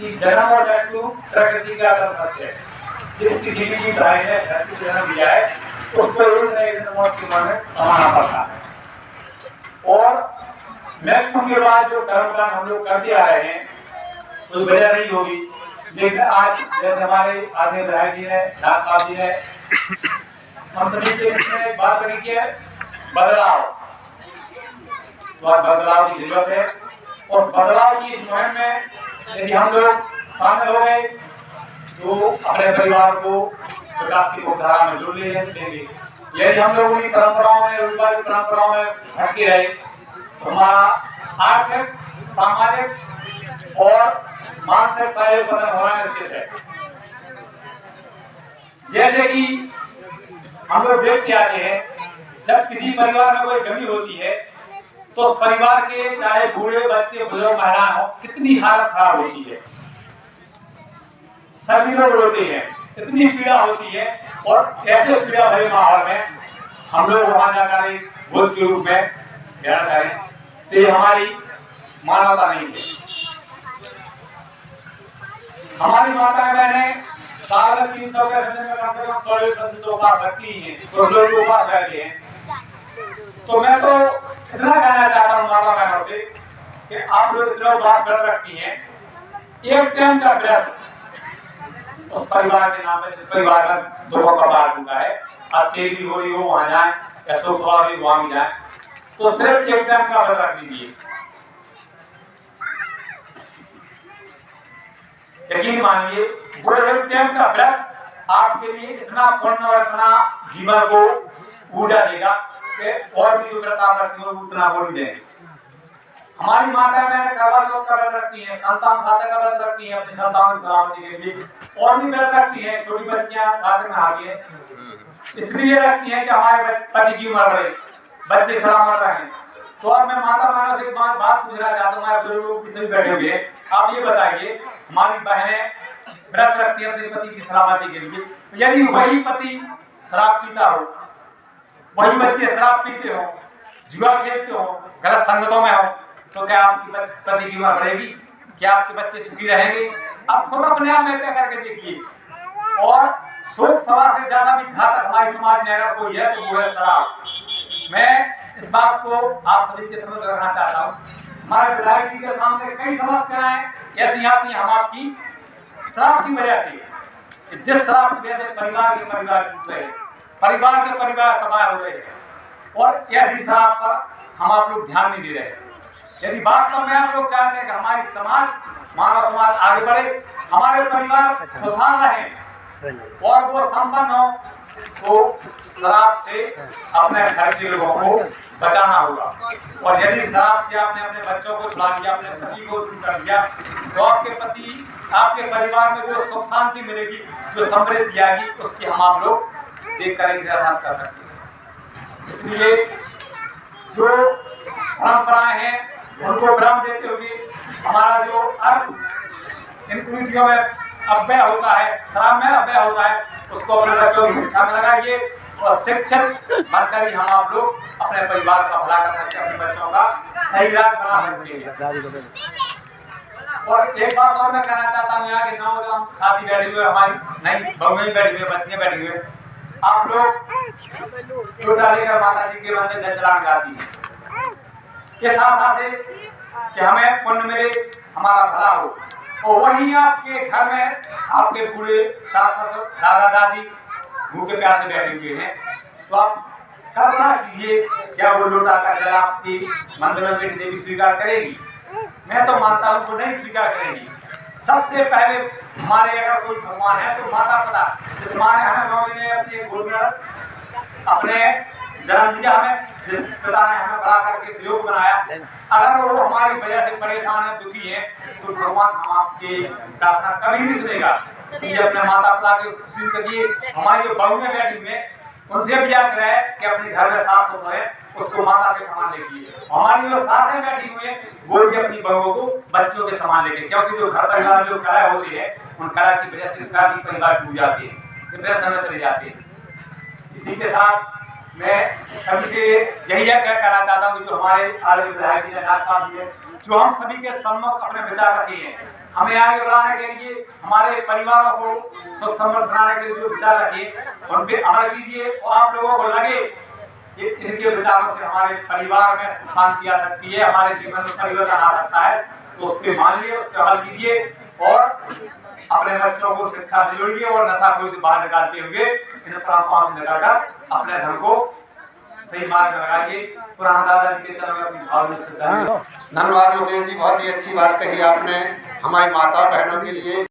कि जन्म और मृत्यु प्रकृति का असल सत्य है। जिस किसी भी जीव भाई ने धरती को जन्म दिया है उसको एक न एक दिन मौत की मार में समाना पड़ता है। और मृत्यु के बाद जो कर्म कांड हम लोग करते आ रहे हैं तो वजह नहीं होगी। लेकिन आज जैसे हमारे आदरणीय विधायक जी ने, दास साहब जी ने हम सभी के बीच में बात करी है बदलाव, तो बदलाव की जरूरत है। और बदलाव की इस मुहिम में यदि हम लोग शामिल हो गए तो अपने परिवार को विकास की मुख्यधारा में जोड़ लेंगे। यदि हम लोग उन्हीं परंपराओं में, रूढ़िवादी परंपराओं में भटके रहे तो हमारा आर्थिक, सामाजिक और मानसिक सहयोग पतन होना निश्चित है। जैसे कि हम लोग देखते आते हैं जब किसी परिवार में कोई कमी होती है तो उस परिवार के चाहे बूढ़े, बच्चे, बुजुर्ग, महिलाएं हो, कितनी हालत खराब होती है। सभी लोग रोते हैं, इतनी पीड़ा होती है। और ऐसे पीड़ा भरे माहौल में हम लोग वहां जाकर एक भूत के रूप में ध्यान करें तो ये हमारी मानवता नहीं है। हमारी माताएं बहनें साल 300 के समय में कम से कम 100 बार भर्ती हैं, तो लोग उपवास बैठे हैं। तो मैं तो इतना कहना चाहता हूँ माता बहनों से कि आप लोग इतना बात व्रत रखती हैं, एक टाइम का व्रत उस परिवार के नाम पे, जिस परिवार में दुखों का बार हुआ है, आज तेल की गोली हो वहां जाए या शोक सभा भी वहां भी जाए, तो सिर्फ एक टाइम का व्रत रख दीजिए। यकीन मानिए वो एक टाइम का व्रत आपके लिए इतना पुण्य और इतना जीवन को ऊर्जा देगा कि और भी जो व्रत आप रखती हो उतना वो नहीं देंगे। हमारी माता बहनें करवा चौथ का व्रत रखती हैं, संतान साधक का व्रत रखती हैं अपनी संतान की सलामती के लिए, और भी व्रत रखती हैं। छोटी बच्चियां घाट में आती हैं इसलिए रखती हैं कि हमारे पति की उम्र बढ़े, बच्चे सलामत रहें। तो अब मैं माता बहनों से एक बात पूछना चाहता हूँ, आप लोग किसी बैठे हुए, आप ये बताइए हमारी बहनें व्रत रखती हैं अपने पति की सलामती के लिए, यदि वही पति शराब पीता हो, वही बच्चे शराब पीते हो, जुआ खेलते हो, गलत संगतों में हो, तो क्या आपकी पति की उम्र बढ़ेगी? क्या आपके बच्चे सुखी रहेंगे? आप खुद अपने आप में तय करके देखिए। और शोक सभा से ज्यादा भी घातक हमारे समाज में अगर कोई है तो वो है शराब। मैं इस बात को आप सभी के समझ रखना चाहता हूँ। हमारे विधायक जी के सामने कई समस्याएं ऐसी आती हैं हम आपकी शराब की वजह से, जिस शराब की वजह से परिवार के परिवार टूट रहे, परिवार के परिवार तबाह हो रहे, और ऐसी शराब पर हम आप लोग ध्यान नहीं दे रहे। यदि वास्तव में आप लोग चाहते हैं कि हमारी समाज, मानव समाज आगे बढ़े, हमारे परिवार खुशहाल रहें और वो संपन्न हो, तो शराब से अपने घर के लोगों को बचाना होगा। और यदि शराब से आपने अपने बच्चों को छुड़ा दिया, अपने पति को दूर कर दिया, तो आपके पति, आपके परिवार में जो सुख शांति मिलेगी, जो समृद्धि आएगी, उसकी हम आप लोग देख कर इंतजार कर सकते हैं। इसलिए जो परंपराएं हैं उनको भ्रम देते हुए हमारा जो अर्थ इन कुरीतियों में अव्यय होता है, शराब में अव्यय होता है, उसको अपने बच्चों की शिक्षा में लगाइए और शिक्षित बनकर ही हम आप लोग अपने परिवार का भला कर सकते हैं, अपने बच्चों का सही राह बना सकते हैं। और एक बात और मैं कहना चाहता हूँ, यहाँ के नौजवान साथी बैठे हुए, हमारी नई बहुएं बैठी हुई, बच्चियां बैठी हुई, आप लोग छोटा लेकर माता जी के मंदिर में चलान गाती है इस आशा से कि हमें पुण्य मिले, हमारा भला हो। और वहीं आपके घर में आपके बूढ़े सास, दादा दादी भूखे प्यासे बैठे हुए हैं, तो आप कल्पना कीजिए क्या वो लोटा का जल आपकी मंदिर में बेटी देवी स्वीकार करेगी? मैं तो मानता हूँ वो नहीं स्वीकार करेगी। सबसे पहले हमारे अगर कोई भगवान है तो माता पिता, जिस माँ ने हमें 9 महीने अपने गोद में अपने जन्म दिया, हमें जिस पिता ने हमें बड़ा करके योग बनाया, अगर वो हमारी वजह से परेशान है, दुखी है, तो भगवान हम आपकी प्रार्थना कभी नहीं सुनेगा। ये अपने माता पिता के खुशी करिए। हमारी जो बहुएं बैठी हुई हैं उनसे भी आग्रह है कि अपने घर में सास ससुर है उसको माता के समान देखिए। हमारी जो सासें बैठी हुई है वो भी अपनी बहुओं को बच्चों के समान लेके, क्योंकि जो घर परिवार जो कला होती है उन कला की वजह से काफी परिवार टूट जाते हैं, डिप्रेशन में चले जाते हैं। इसी के साथ मैं सभी से यही आग्रह करना चाहता हूँ कि जो हमारे आदरणीय विधायक जी ने, जो हम सभी के सम्मुख अपने विचार रखे हैं, हमें आगे बढ़ाने के लिए, हमारे परिवारों को सुख समृद्ध बनाने के लिए जो विचार रखे उन पे अमल कीजिए। और आप लोगों को लगे कि इनके विचारों से हमारे परिवार में सुख शांति आ सकती है, हमारे जीवन में परिवर्तन आ सकता है, तो उसके मानिए, उसके अमल कीजिए और अपने बच्चों को शिक्षा से जोड़िए और नशाखोरी से बाहर निकालते हुए इन परंपराओं से निकालकर अपने धर्म को सही मार्ग में लगाइए। पुराना दादा जी के चरण में अपनी भावना से धन्यवाद योगेश जी, बहुत ही अच्छी बात कही आपने हमारी माता बहनों के लिए।